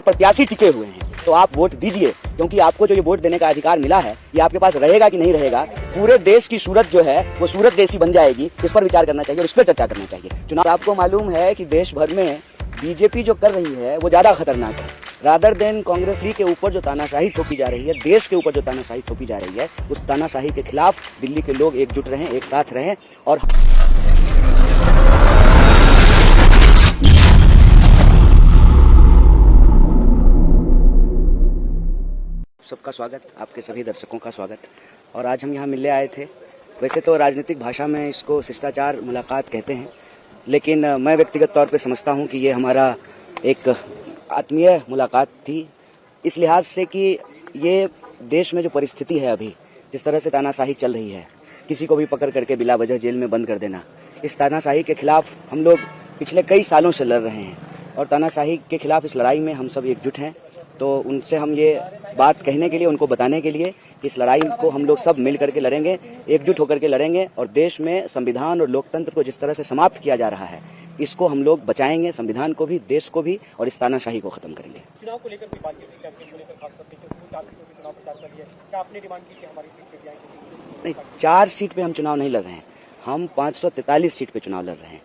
प्रत्याशी टिके हुए हैं, तो आप वोट दीजिए, क्योंकि आपको जो ये वोट देने का अधिकार मिला है ये आपके पास रहेगा कि नहीं रहेगा, पूरे देश की सूरत जो है वो सूरत जैसी बन जाएगी, इस पर विचार करना चाहिए और इस पर चर्चा करना चाहिए। चुनाव आपको मालूम है कि देश भर में बीजेपी जो कर रही है वो ज्यादा खतरनाक है। रादर देन कांग्रेस के ऊपर जो तानाशाही थोपी जा रही है, देश के ऊपर जो तानाशाही थोपी जा रही है, उस तानाशाही के खिलाफ दिल्ली के लोग एकजुट रहें, एक साथ रहें। और सबका स्वागत, आपके सभी दर्शकों का स्वागत। और आज हम यहाँ मिलने आए थे। वैसे तो राजनीतिक भाषा में इसको शिष्टाचार मुलाकात कहते हैं, लेकिन मैं व्यक्तिगत तौर पे समझता हूँ कि ये हमारा एक आत्मीय मुलाकात थी, इस लिहाज से कि ये देश में जो परिस्थिति है अभी, जिस तरह से तानाशाही चल रही है, किसी को भी पकड़ करके बिला वजह जेल में बंद कर देना, इस तानाशाही के खिलाफ हम लोग पिछले कई सालों से लड़ रहे हैं और तानाशाही के खिलाफ इस लड़ाई में हम सब एकजुट हैं। तो उनसे हम ये बात कहने के लिए, उनको बताने के लिए कि इस लड़ाई को हम लोग सब मिल करके लड़ेंगे, एकजुट होकर के लड़ेंगे और देश में संविधान और लोकतंत्र को जिस तरह से समाप्त किया जा रहा है, इसको हम लोग बचाएंगे, संविधान को भी, देश को भी, और इस तानाशाही को खत्म करेंगे। चुनाव को लेकर भी बात की, कैंपेन को लेकर खास करके चुनाव प्रचार कर लिया, क्या आपने डिमांड की कि हमारी सीट पे जाएंगे? नहीं, 4 सीट पे हम चुनाव नहीं लड़ रहे हैं, हम 543 सीट पे चुनाव लड़ रहे हैं।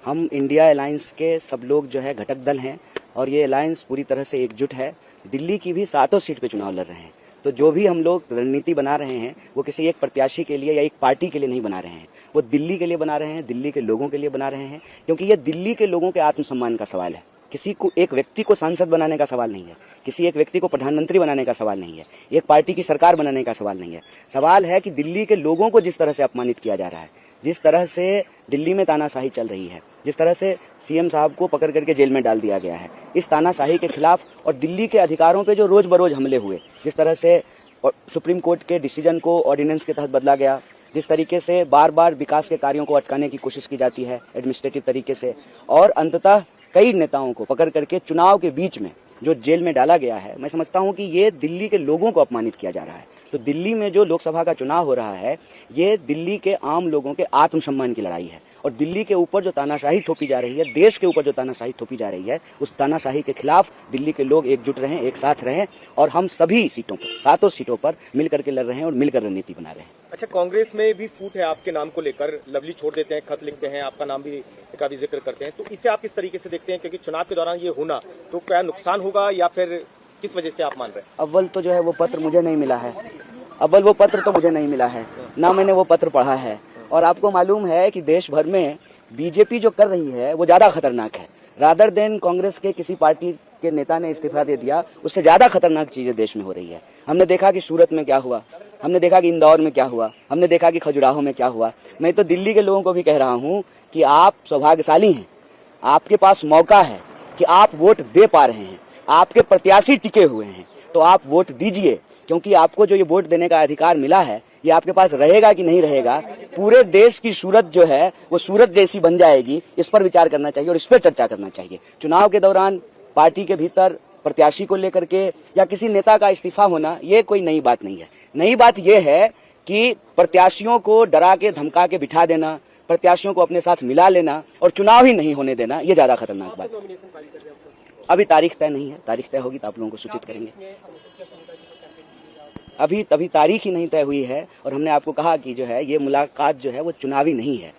हम इंडिया अलायंस के सब लोग जो है घटक दल हैं और ये अलायंस पूरी तरह से एकजुट है। दिल्ली की भी 7 सीट पे चुनाव लड़ रहे हैं। तो जो भी हम लोग रणनीति बना रहे हैं वो किसी एक प्रत्याशी के लिए या एक पार्टी के लिए नहीं बना रहे हैं, वो दिल्ली के लिए बना रहे हैं, दिल्ली के लोगों के लिए बना रहे हैं, क्योंकि ये दिल्ली के लोगों के आत्मसम्मान का सवाल है। किसी को, एक व्यक्ति को सांसद बनाने का सवाल नहीं है, किसी एक व्यक्ति को प्रधानमंत्री बनाने का सवाल नहीं है, एक पार्टी की सरकार बनाने का सवाल नहीं है। सवाल है कि दिल्ली के लोगों को जिस तरह से अपमानित किया जा रहा है, जिस तरह से दिल्ली में तानाशाही चल रही है, जिस तरह से सीएम साहब को पकड़ करके जेल में डाल दिया गया है, इस तानाशाही के खिलाफ और दिल्ली के अधिकारों पे जो रोज बरोज हमले हुए, जिस तरह से सुप्रीम कोर्ट के डिसीजन को ऑर्डिनेंस के तहत बदला गया, जिस तरीके से बार बार विकास के कार्यों को अटकाने की कोशिश की जाती है एडमिनिस्ट्रेटिव तरीके से, और अंततः कई नेताओं को पकड़ करके चुनाव के बीच में जो जेल में डाला गया है, मैं समझता हूं कि ये दिल्ली के लोगों को अपमानित किया जा रहा है। तो दिल्ली में जो लोकसभा का चुनाव हो रहा है, ये दिल्ली के आम लोगों के आत्मसम्मान की लड़ाई है और दिल्ली के ऊपर जो तानाशाही थोपी जा रही है, देश के ऊपर जो तानाशाही थोपी जा रही है, उस तानाशाही के खिलाफ दिल्ली के लोग एकजुट रहें, एक साथ रहें और हम सभी सीटों पर, 7 सीटों पर मिल करके लड़ रहे हैं और मिलकर रणनीति बना रहे हैं। अच्छा, कांग्रेस में भी फूट है आपके नाम को लेकर, लवली छोड़ देते हैं, खत लिखते हैं, आपका नाम भी का भी जिक्र करते हैं, तो इसे आप किस तरीके से देखते हैं? क्योंकि चुनाव के दौरान ये होना तो क्या नुकसान होगा या फिर किस वजह से आप मान रहे हैं? अव्वल तो जो है वो पत्र मुझे नहीं मिला है, अव्वल वो पत्र तो मुझे नहीं मिला है, ना मैंने वो पत्र पढ़ा है। और आपको मालूम है कि देश भर में बीजेपी जो कर रही है वो ज्यादा खतरनाक है। रादर देन कांग्रेस के किसी पार्टी के नेता ने इस्तीफा दे दिया, उससे ज्यादा खतरनाक चीजें देश में हो रही है। हमने देखा कि सूरत में क्या हुआ, हमने देखा कि इंदौर में क्या हुआ, हमने देखा कि खजुराहो में क्या हुआ। मैं तो दिल्ली के लोगों को भी कह रहा हूँ कि आप सौभाग्यशाली हैं, आपके पास मौका है कि आप वोट दे पा रहे हैं, आपके प्रत्याशी टिके हुए हैं, तो आप वोट दीजिए, क्योंकि आपको जो ये वोट देने का अधिकार मिला है ये आपके पास रहेगा कि नहीं रहेगा, पूरे देश की सूरत जो है वो सूरत जैसी बन जाएगी, इस पर विचार करना चाहिए और इस पर चर्चा करना चाहिए। चुनाव के दौरान पार्टी के भीतर प्रत्याशी को लेकर के या किसी नेता का इस्तीफा होना ये कोई नई बात नहीं है। नई बात ये है कि प्रत्याशियों को डरा के धमका के बिठा देना, प्रत्याशियों को अपने साथ मिला लेना और चुनाव ही नहीं होने देना, ये ज्यादा खतरनाक बात है। अभी तारीख तय नहीं है, तारीख तय होगी तो आप लोगों को सूचित करेंगे। अभी तारीख ही नहीं तय हुई है और हमने आपको कहा कि जो है ये मुलाकात जो है वो चुनावी नहीं है।